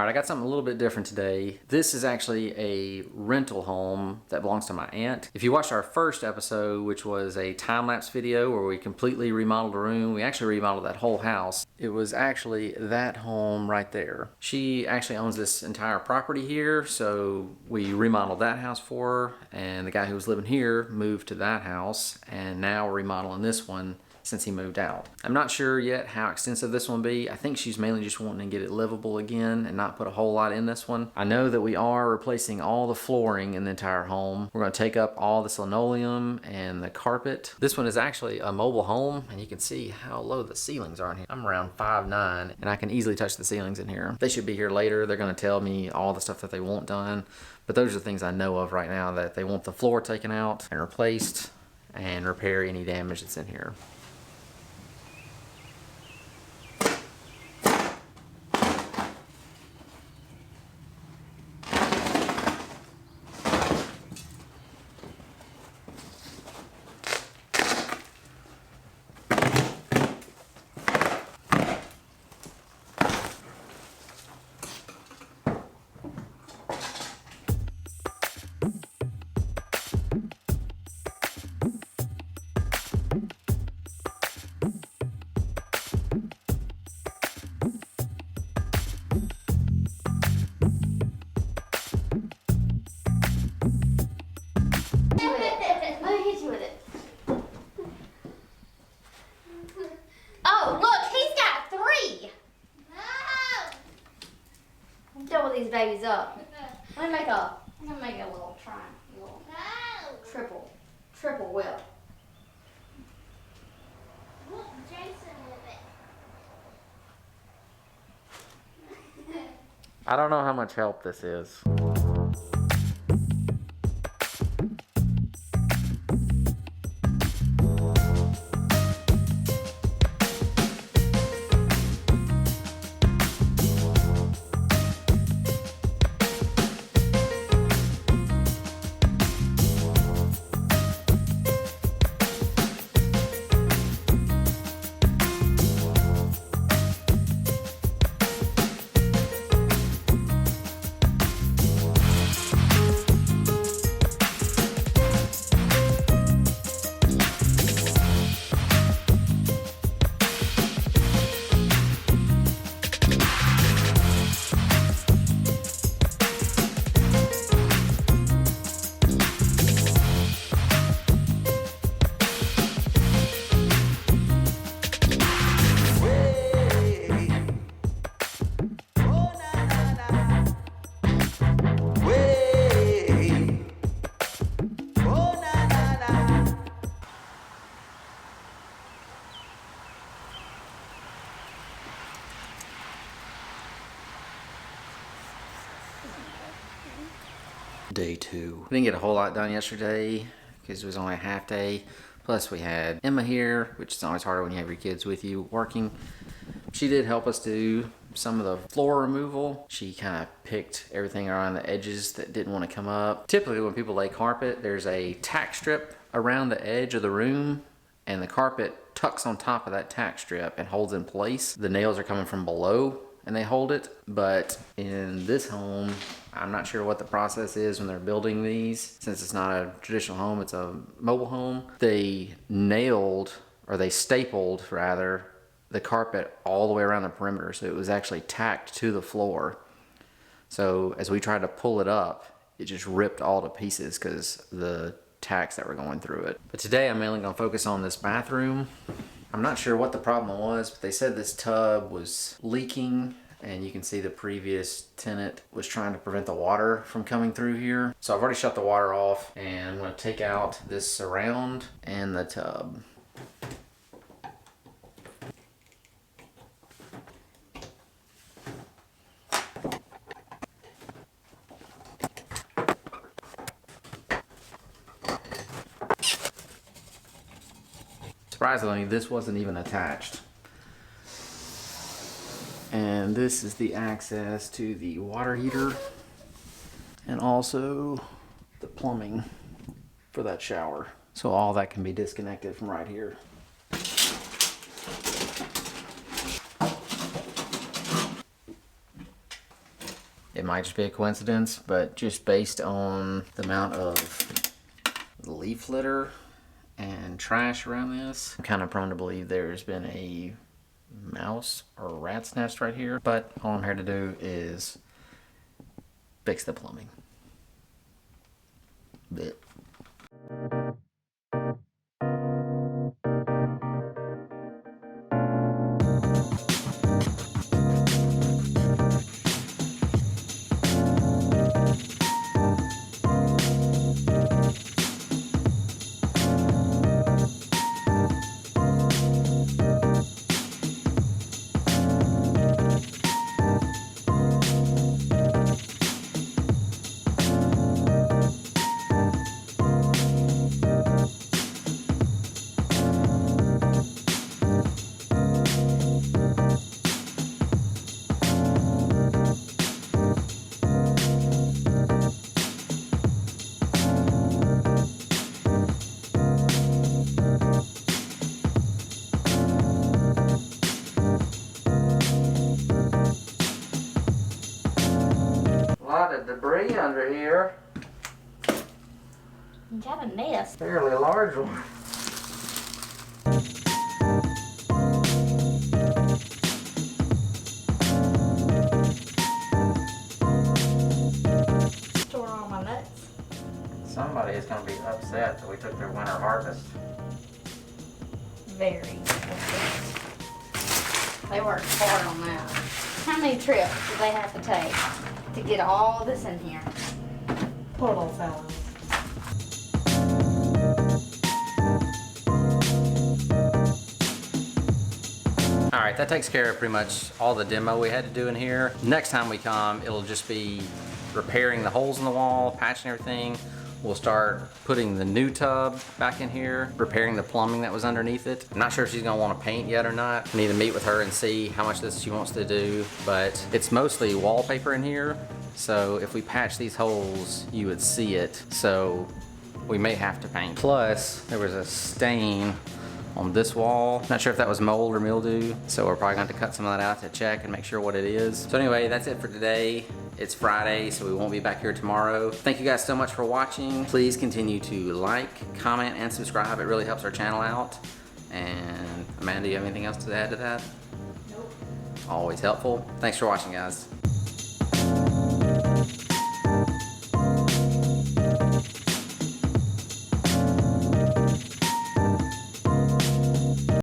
All right, I got something a little bit different today. This is actually a rental home that belongs to my aunt. If you watched our first episode, which was a time-lapse video where we completely remodeled a room, we actually remodeled that whole house. It was actually that home right there. She actually owns this entire property here, so we remodeled that house for her, and the guy who was living here moved to that house, and now we're remodeling this one since he moved out. I'm not sure yet how extensive this one will be. I think she's mainly just wanting to get it livable again and not put a whole lot in this one. I know that we are replacing all the flooring in the entire home. We're going to take up all this linoleum and the carpet. This one is actually a mobile home, and you can see how low the ceilings are in here. I'm around 5'9", and I can easily touch the ceilings in here. They should be here later. They're going to tell me all the stuff that they want done, but those are the things I know of right now, that they want the floor taken out and replaced and repair any damage that's in here. These babies up. I'm gonna make a little triangle, triple whip. Look, Jason with it. I don't know how much help this is. Day 2. We didn't get a whole lot done yesterday because it was only a half day. Plus we had Emma here, which is always harder when you have your kids with you working. She did help us do some of the floor removal. She kind of picked everything around the edges that didn't want to come up. Typically when people lay carpet, there's a tack strip around the edge of the room, and the carpet tucks on top of that tack strip and holds in place. The nails are coming from below and they hold it, but in this home, I'm not sure what the process is when they're building these. Since it's not a traditional home, it's a mobile home. They stapled rather, the carpet all the way around the perimeter, so it was actually tacked to the floor. So as we tried to pull it up, it just ripped all to pieces because the tacks that were going through it. But today I'm mainly going to focus on this bathroom. I'm not sure what the problem was, but they said this tub was leaking, and you can see the previous tenant was trying to prevent the water from coming through here. So I've already shut the water off, and I'm going to take out this surround and the tub. Surprisingly, this wasn't even attached. And this is the access to the water heater and also the plumbing for that shower. So all that can be disconnected from right here. might just be a coincidence, but just based on the amount of leaf litter and trash around this, I'm kind of prone to believe there's been a mouse or rat's nest right here. But all I'm here to do is fix the plumbing. Blech. A lot of debris under here. You got a nest. Fairly large one. Store all my nuts. Somebody is going to be upset that we took their winter harvest. Very upset. They worked hard on that. How many trips did they have to take to get all this in here? Poor little fellows. Alright, that takes care of pretty much all the demo we had to do in here. Next time we come, it'll just be repairing the holes in the wall, patching everything. We'll start putting the new tub back in here, repairing the plumbing that was underneath it. I'm not sure if she's gonna wanna paint yet or not. I need to meet with her and see how much this she wants to do, but it's mostly wallpaper in here. So if we patch these holes, you would see it. So we may have to paint. Plus, there was a stain on this wall. Not sure if that was mold or mildew, so we're probably going to have to cut some of that out to check and make sure what it is. So anyway, that's it for today. It's Friday, so we won't be back here tomorrow. Thank you guys so much for watching. Please continue to like, comment, and subscribe. It really helps our channel out. And Amanda, do you have anything else to add to that? Nope. Always helpful. Thanks for watching, guys.